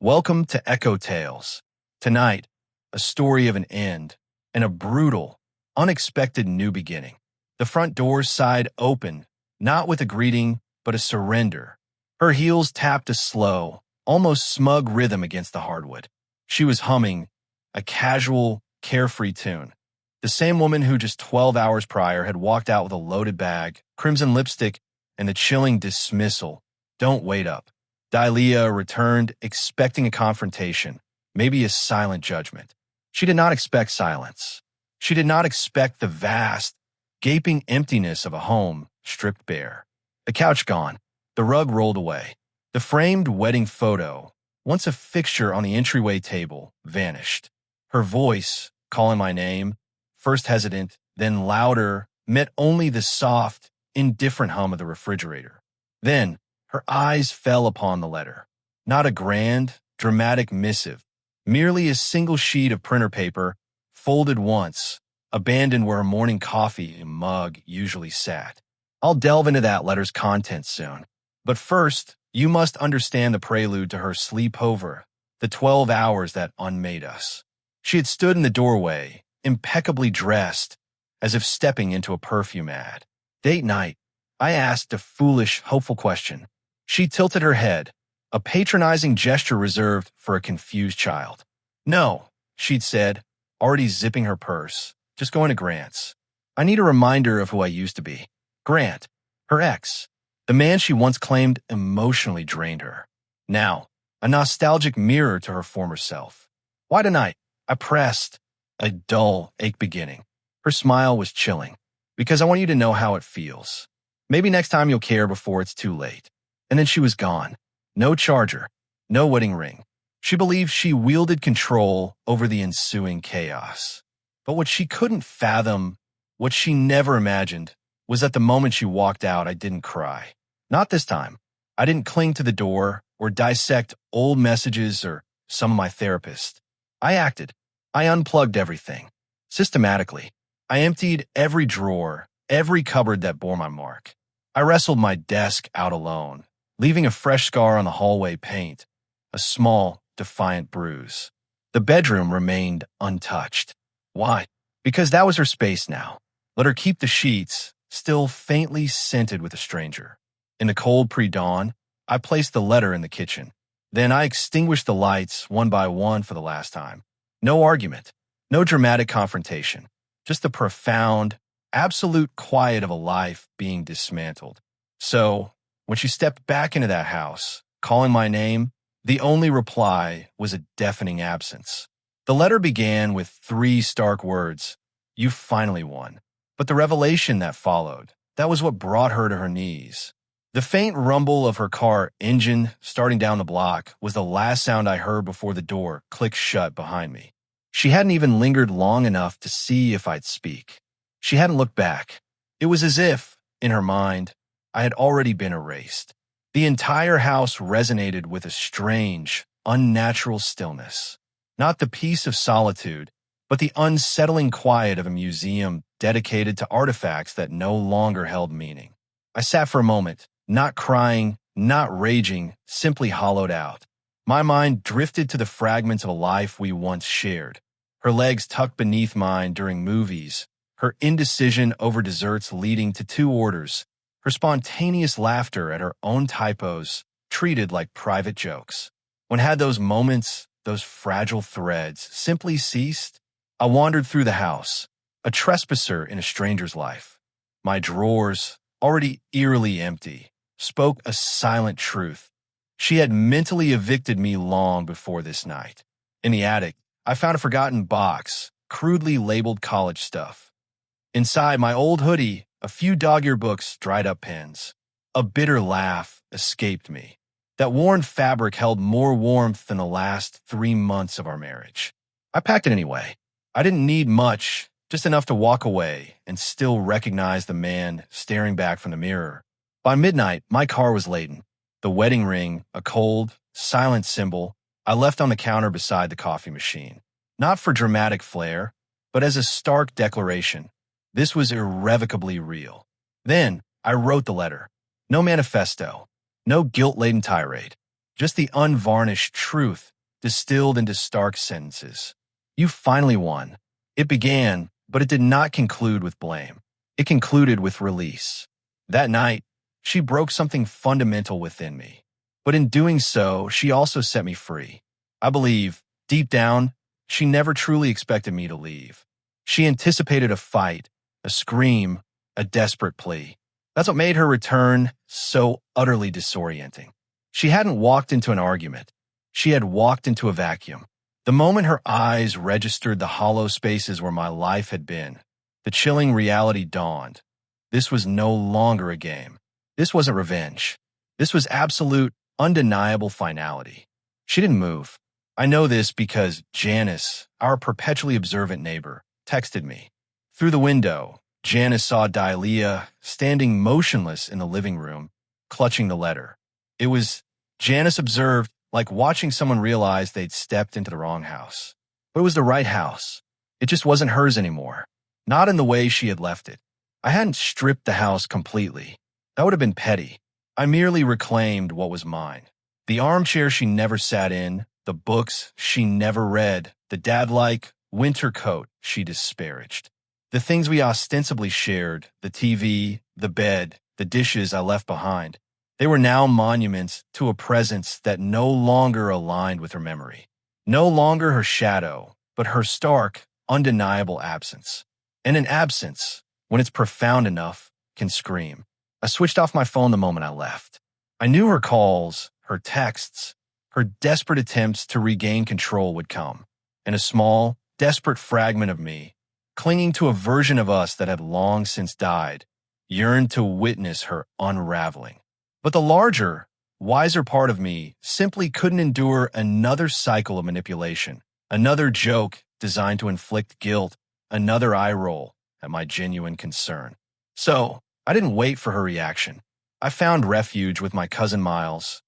Welcome to Echo Tales. Tonight, a story of an end and a brutal, unexpected new beginning. The front door's side opened, not with a greeting, but a surrender. Her heels tapped a slow, almost smug rhythm against the hardwood. She was humming a casual, carefree tune. The same woman who just 12 hours prior had walked out with a loaded bag, crimson lipstick, and the chilling dismissal, "Don't wait up." Dalia returned, expecting a confrontation, maybe a silent judgment. She did not expect silence. She did not expect the vast, gaping emptiness of a home stripped bare. The couch gone, the rug rolled away. The framed wedding photo, once a fixture on the entryway table, vanished. Her voice, calling my name, first hesitant, then louder, met only the soft, indifferent hum of the refrigerator. Then, her eyes fell upon the letter. Not a grand, dramatic missive, merely a single sheet of printer paper, folded once, abandoned where her morning coffee mug usually sat. I'll delve into that letter's contents soon. But first, you must understand the prelude to her sleepover, the 12 hours that unmade us. She had stood in the doorway, impeccably dressed, as if stepping into a perfume ad. Date night. I asked a foolish, hopeful question. She tilted her head, a patronizing gesture reserved for a confused child. "No," she'd said, already zipping her purse. "Just going to Grant's. I need a reminder of who I used to be." Grant, her ex, the man she once claimed emotionally drained her. Now, a nostalgic mirror to her former self. "Why tonight?" I pressed, a dull ache beginning. Her smile was chilling. "Because I want you to know how it feels. Maybe next time you'll care before it's too late." And then she was gone. No charger, no wedding ring. She believed she wielded control over the ensuing chaos. But what she couldn't fathom, what she never imagined, was that the moment she walked out, I didn't cry. Not this time. I didn't cling to the door or dissect old messages or some of my therapist. I acted. I unplugged everything. Systematically. I emptied every drawer, every cupboard that bore my mark. I wrestled my desk out alone, leaving a fresh scar on the hallway paint, a small, defiant bruise. The bedroom remained untouched. Why? Because that was her space now. Let her keep the sheets, still faintly scented with a stranger. In the cold pre-dawn, I placed the letter in the kitchen. Then I extinguished the lights one by one for the last time. No argument, no dramatic confrontation, just the profound, absolute quiet of a life being dismantled. So, when she stepped back into that house, calling my name, the only reply was a deafening absence. The letter began with 3 stark words: "You finally won." But the revelation that followed, that was what brought her to her knees. The faint rumble of her car engine starting down the block was the last sound I heard before the door clicked shut behind me. She hadn't even lingered long enough to see if I'd speak. She hadn't looked back. It was as if, in her mind, I had already been erased. The entire house resonated with a strange, unnatural stillness. Not the peace of solitude, but the unsettling quiet of a museum dedicated to artifacts that no longer held meaning. I sat for a moment, not crying, not raging, simply hollowed out. My mind drifted to the fragments of a life we once shared. Her legs tucked beneath mine during movies, her indecision over desserts leading to 2 orders, her spontaneous laughter at her own typos treated like private jokes. When had those moments, those fragile threads, simply ceased, I wandered through the house, a trespasser in a stranger's life. My drawers, already eerily empty, spoke a silent truth. She had mentally evicted me long before this night. In the attic, I found a forgotten box, crudely labeled college stuff. Inside my old hoodie, a few dog-ear books, dried-up pens. A bitter laugh escaped me. That worn fabric held more warmth than the last 3 months of our marriage. I packed it anyway. I didn't need much, just enough to walk away and still recognize the man staring back from the mirror. By midnight, my car was laden. The wedding ring, a cold, silent symbol, I left on the counter beside the coffee machine. Not for dramatic flair, but as a stark declaration. This was irrevocably real. Then I wrote the letter. No manifesto, no guilt-laden tirade, just the unvarnished truth distilled into stark sentences. You finally won. It began, but it did not conclude with blame. It concluded with release. That night, she broke something fundamental within me. But in doing so, she also set me free. I believe, deep down, she never truly expected me to leave. She anticipated a fight, a scream, a desperate plea. That's what made her return so utterly disorienting. She hadn't walked into an argument. She had walked into a vacuum. The moment her eyes registered the hollow spaces where my life had been, the chilling reality dawned. This was no longer a game. This wasn't revenge. This was absolute, undeniable finality. She didn't move. I know this because Janice, our perpetually observant neighbor, texted me. Through the window, Janice saw Dalia standing motionless in the living room, clutching the letter. It was, Janice observed, like watching someone realize they'd stepped into the wrong house. But it was the right house. It just wasn't hers anymore. Not in the way she had left it. I hadn't stripped the house completely. That would have been petty. I merely reclaimed what was mine. The armchair she never sat in, the books she never read, the dad-like winter coat she disparaged. The things we ostensibly shared, the TV, the bed, the dishes I left behind, they were now monuments to a presence that no longer aligned with her memory. No longer her shadow, but her stark, undeniable absence. And an absence, when it's profound enough, can scream. I switched off my phone the moment I left. I knew her calls, her texts, her desperate attempts to regain control would come, and a small, desperate fragment of me, clinging to a version of us that had long since died, yearned to witness her unraveling. But the larger, wiser part of me simply couldn't endure another cycle of manipulation, another joke designed to inflict guilt, another eye roll at my genuine concern. So, I didn't wait for her reaction. I found refuge with my cousin Miles.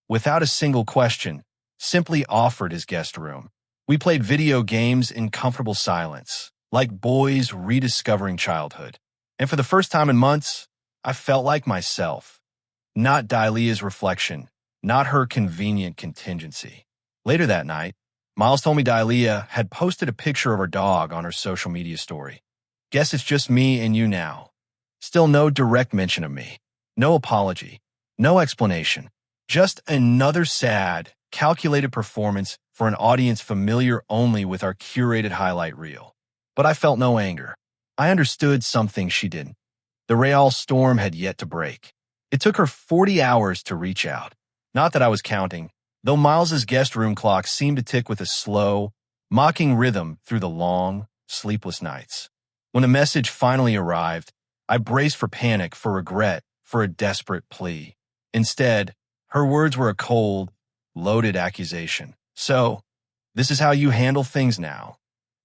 Without a single question, simply offered his guest room. We played video games in comfortable silence, like boys rediscovering childhood. And for the first time in months, I felt like myself. Not Dahlia's reflection, not her convenient contingency. Later that night, Miles told me Dahlia had posted a picture of her dog on her social media story. Guess it's just me and you now. Still no direct mention of me. No apology. No explanation. Just another sad, calculated performance for an audience familiar only with our curated highlight reel. But I felt no anger. I understood something she didn't. The Real storm had yet to break. It took her 40 hours to reach out. Not that I was counting, though Miles's guest room clock seemed to tick with a slow, mocking rhythm through the long, sleepless nights. When the message finally arrived, I braced for panic, for regret, for a desperate plea. Instead, her words were a cold, loaded accusation. So, this is how you handle things now?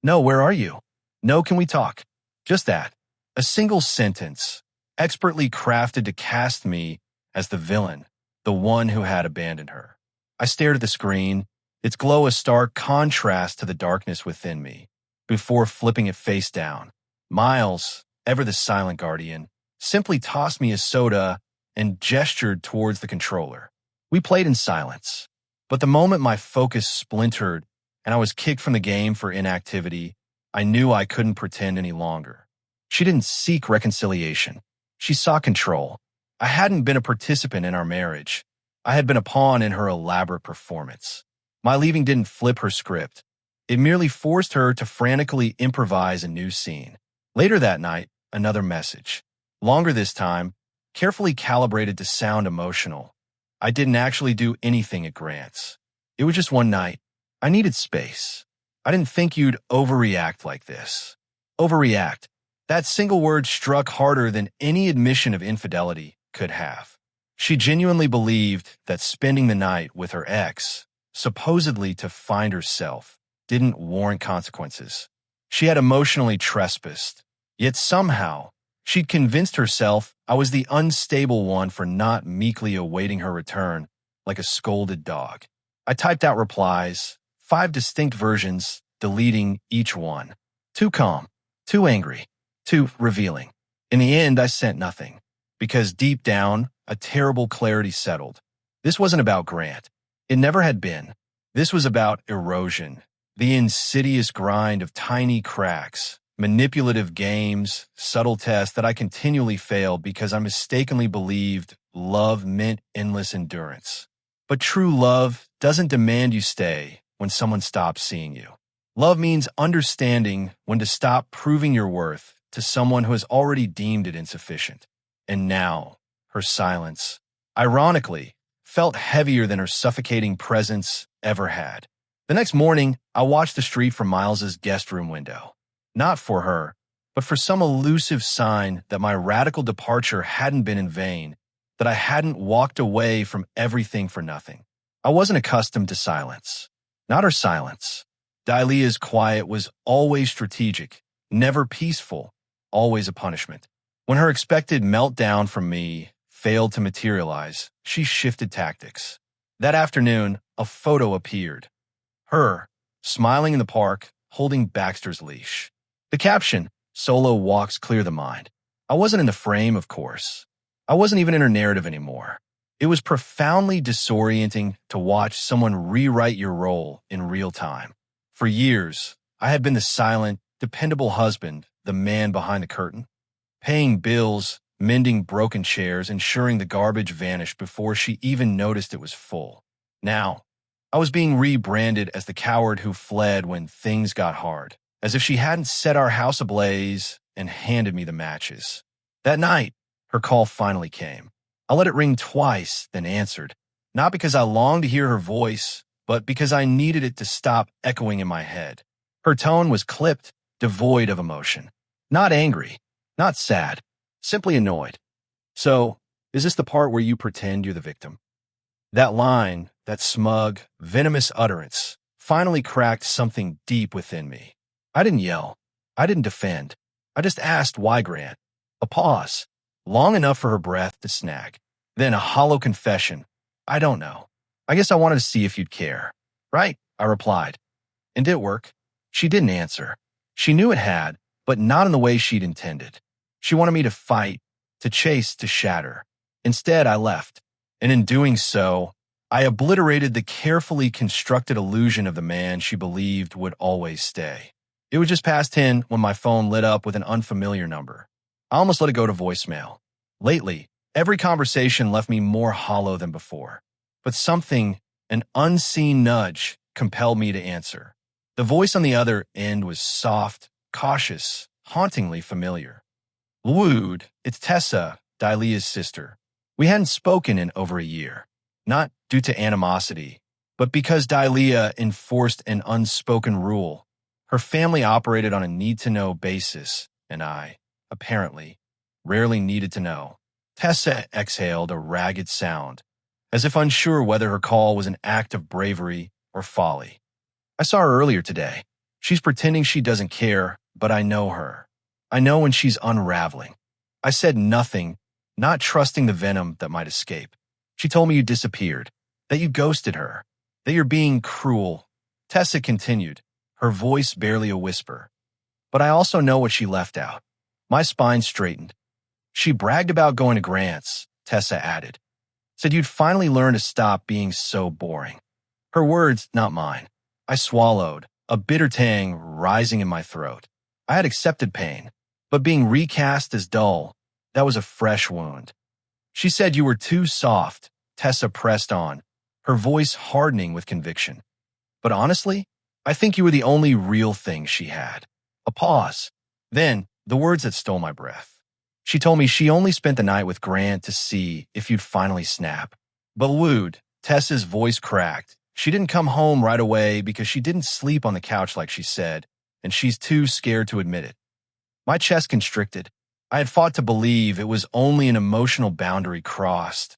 No, where are you? No, can we talk? Just that. A single sentence, expertly crafted to cast me as the villain, the one who had abandoned her. I stared at the screen, its glow a stark contrast to the darkness within me, before flipping it face down. Miles, ever the silent guardian, simply tossed me a soda and gestured towards the controller. We played in silence, but the moment my focus splintered and I was kicked from the game for inactivity, I knew I couldn't pretend any longer. She didn't seek reconciliation. She sought control. I hadn't been a participant in our marriage. I had been a pawn in her elaborate performance. My leaving didn't flip her script. It merely forced her to frantically improvise a new scene. Later that night, another message. Longer this time, carefully calibrated to sound emotional. I didn't actually do anything at Grant's. It was just one night. I needed space. I didn't think you'd overreact like this. Overreact. That single word struck harder than any admission of infidelity could have. She genuinely believed that spending the night with her ex, supposedly to find herself, didn't warrant consequences. She had emotionally trespassed, yet somehow she'd convinced herself I was the unstable one for not meekly awaiting her return like a scolded dog. I typed out replies, 5 distinct versions, deleting each one. Too calm, too angry, too revealing. In the end, I sent nothing, because deep down, a terrible clarity settled. This wasn't about Grant. It never had been. This was about erosion, the insidious grind of tiny cracks, manipulative games, subtle tests that I continually failed because I mistakenly believed love meant endless endurance. But true love doesn't demand you stay when someone stops seeing you. Love means understanding when to stop proving your worth to someone who has already deemed it insufficient. And now, her silence, ironically, felt heavier than her suffocating presence ever had. The next morning, I watched the street from Miles's guest room window. Not for her, but for some elusive sign that my radical departure hadn't been in vain, that I hadn't walked away from everything for nothing. I wasn't accustomed to silence. Not her silence. Dahlia's quiet was always strategic, never peaceful, always a punishment. When her expected meltdown from me failed to materialize, she shifted tactics. That afternoon, a photo appeared. Her, smiling in the park, holding Baxter's leash. The caption, "Solo walks clear the mind." I wasn't in the frame, of course. I wasn't even in her narrative anymore. It was profoundly disorienting to watch someone rewrite your role in real time. For years, I had been the silent, dependable husband, the man behind the curtain, paying bills, mending broken chairs, ensuring the garbage vanished before she even noticed it was full. Now, I was being rebranded as the coward who fled when things got hard, as if she hadn't set our house ablaze and handed me the matches. That night, her call finally came. I let it ring twice, then answered, not because I longed to hear her voice, but because I needed it to stop echoing in my head. Her tone was clipped, devoid of emotion. Not angry, not sad, simply annoyed. "So, is this the part where you pretend you're the victim?" That line, that smug, venomous utterance, finally cracked something deep within me. I didn't yell. I didn't defend. I just asked why Grant. A pause, long enough for her breath to snag. Then a hollow confession. "I don't know. I guess I wanted to see if you'd care." "Right," I replied. And did it work? She didn't answer. She knew it had, but not in the way she'd intended. She wanted me to fight, to chase, to shatter. Instead, I left. And in doing so, I obliterated the carefully constructed illusion of the man she believed would always stay. It was just past 10 when my phone lit up with an unfamiliar number. I almost let it go to voicemail. Lately, every conversation left me more hollow than before. But something, an unseen nudge, compelled me to answer. The voice on the other end was soft, cautious, hauntingly familiar. "Lude, it's Tessa, Dahlia's sister." We hadn't spoken in over a year, not due to animosity, but because Dahlia enforced an unspoken rule. Her family operated on a need-to-know basis, and I, apparently, rarely needed to know. Tessa exhaled a ragged sound, as if unsure whether her call was an act of bravery or folly. "I saw her earlier today. She's pretending she doesn't care, but I know her. I know when she's unraveling." I said nothing, not trusting the venom that might escape. "She told me you disappeared, that you ghosted her, that you're being cruel." Tessa continued, her voice barely a whisper. "But I also know what she left out." My spine straightened. "She bragged about going to Grant's," Tessa added. "Said you'd finally learn to stop being so boring." Her words, not mine. I swallowed, a bitter tang rising in my throat. I had accepted pain, but being recast as dull, that was a fresh wound. "She said you were too soft," Tessa pressed on, her voice hardening with conviction. "But honestly, I think you were the only real thing she had." A pause. Then, the words that stole my breath. "She told me she only spent the night with Grant to see if you'd finally snap." But Lude, Tessa's voice cracked. "She didn't come home right away because she didn't sleep on the couch like she said, and she's too scared to admit it." My chest constricted. I had fought to believe it was only an emotional boundary crossed,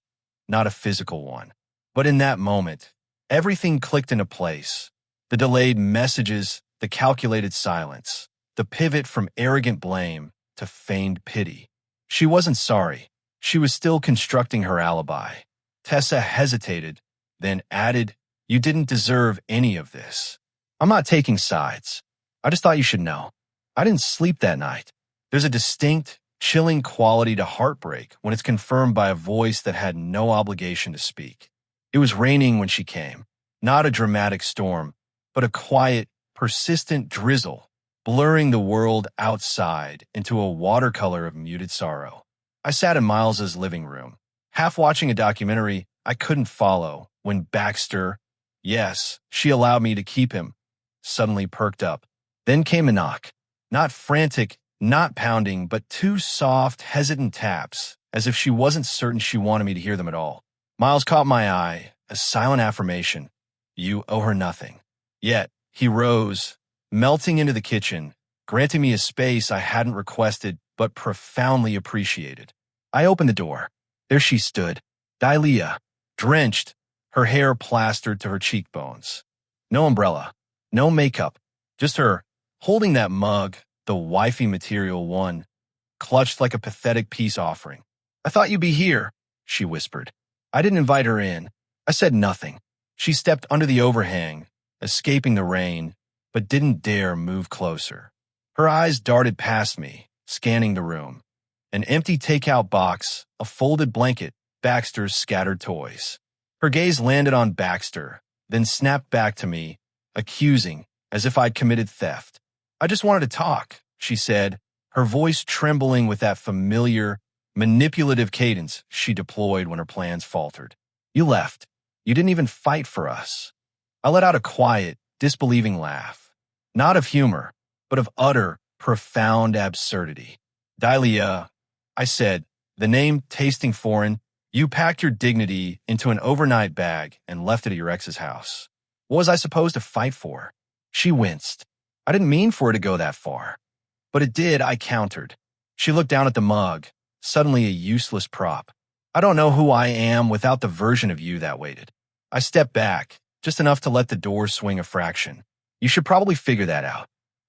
not a physical one. But in that moment, everything clicked into place. The delayed messages, the calculated silence, the pivot from arrogant blame to feigned pity. She wasn't sorry. She was still constructing her alibi. Tessa hesitated, then added, "You didn't deserve any of this." "I'm not taking sides. I just thought you should know. I didn't sleep that night." There's a distinct, chilling quality to heartbreak when it's confirmed by a voice that had no obligation to speak. It was raining when she came. Not a dramatic storm, but a quiet, persistent drizzle, blurring the world outside into a watercolor of muted sorrow. I sat in Miles's living room, half watching a documentary I couldn't follow when Baxter, yes, she allowed me to keep him, suddenly perked up. Then came a knock. Not frantic, not pounding, but two soft, hesitant taps, as if she wasn't certain she wanted me to hear them at all. Miles caught my eye, a silent affirmation. You owe her nothing. Yet, he rose, melting into the kitchen, granting me a space I hadn't requested but profoundly appreciated. I opened the door. There she stood, Dahlia, drenched, her hair plastered to her cheekbones. No umbrella, no makeup, just her, holding that mug, the wifey material one, clutched like a pathetic peace offering. I thought you'd be here, she whispered. I didn't invite her in. I said nothing. She stepped under the overhang, escaping the rain, but didn't dare move closer. Her eyes darted past me, scanning the room. An empty takeout box, a folded blanket, Baxter's scattered toys. Her gaze landed on Baxter, then snapped back to me, accusing, as if I'd committed theft. I just wanted to talk, she said, her voice trembling with that familiar, manipulative cadence she deployed when her plans faltered. You left. You didn't even fight for us. I let out a quiet, disbelieving laugh. Not of humor, but of utter, profound absurdity. Dahlia, I said, the name tasting foreign, you packed your dignity into an overnight bag and left it at your ex's house. What was I supposed to fight for? She winced. I didn't mean for her to go that far. But it did, I countered. She looked down at the mug, suddenly a useless prop. I don't know who I am without the version of you that waited. I stepped back, just enough to let the door swing a fraction. You should probably figure that out.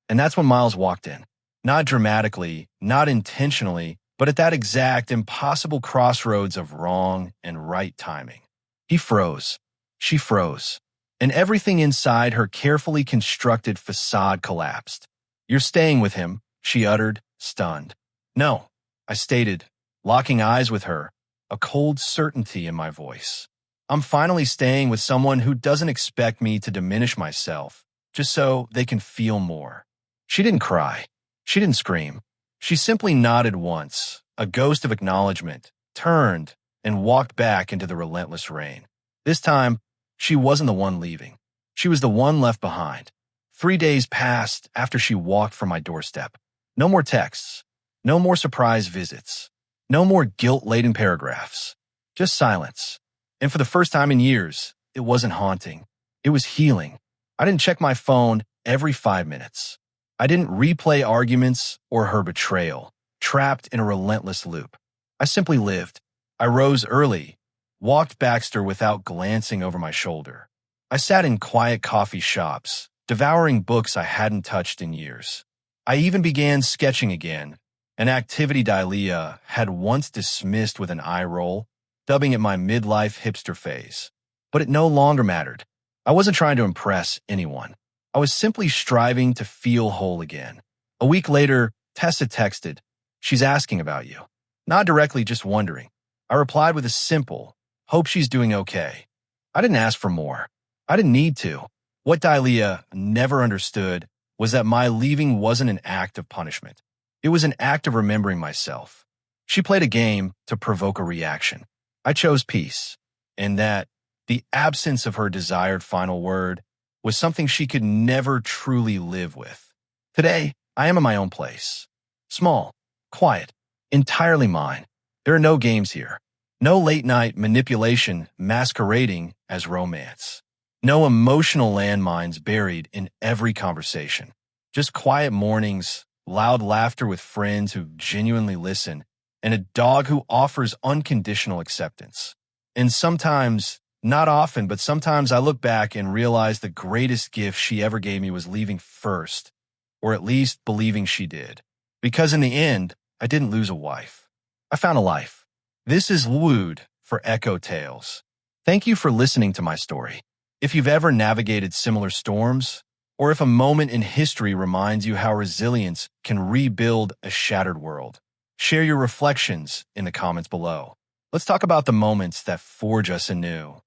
And that's when Miles walked in. Not dramatically, not intentionally, but at that exact, impossible crossroads of wrong and right timing. He froze. She froze. And everything inside her carefully constructed facade collapsed. You're staying with him, she uttered, stunned. No, I stated, locking eyes with her, a cold certainty in my voice. I'm finally staying with someone who doesn't expect me to diminish myself, just so they can feel more. She didn't cry. She didn't scream. She simply nodded once, a ghost of acknowledgement, turned, and walked back into the relentless rain. This time, she wasn't the one leaving. She was the one left behind. 3 days passed after she walked from my doorstep. No more texts. No more surprise visits. No more guilt-laden paragraphs. Just silence. And for the first time in years, it wasn't haunting. It was healing. I didn't check my phone every 5 minutes. I didn't replay arguments or her betrayal, trapped in a relentless loop. I simply lived. I rose early, walked Baxter without glancing over my shoulder. I sat in quiet coffee shops, devouring books I hadn't touched in years. I even began sketching again, an activity Dahlia had once dismissed with an eye roll, dubbing it my midlife hipster phase. But it no longer mattered. I wasn't trying to impress anyone. I was simply striving to feel whole again. A week later, Tessa texted, "She's asking about you." Not directly, just wondering. I replied with a simple, "Hope she's doing okay." I didn't ask for more. I didn't need to. What Dahlia never understood was that my leaving wasn't an act of punishment. It was an act of remembering myself. She played a game to provoke a reaction. I chose peace, and that, the absence of her desired final word, was something she could never truly live with. Today, I am in my own place. Small, quiet, entirely mine. There are no games here. No late-night manipulation masquerading as romance. No emotional landmines buried in every conversation. Just quiet mornings, loud laughter with friends who genuinely listen, and a dog who offers unconditional acceptance. And sometimes, not often, but sometimes I look back and realize the greatest gift she ever gave me was leaving first, or at least believing she did. Because in the end, I didn't lose a wife. I found a life. This is Wood for Echo Tales. Thank you for listening to my story. If you've ever navigated similar storms, or if a moment in history reminds you how resilience can rebuild a shattered world, share your reflections in the comments below. Let's talk about the moments that forge us anew.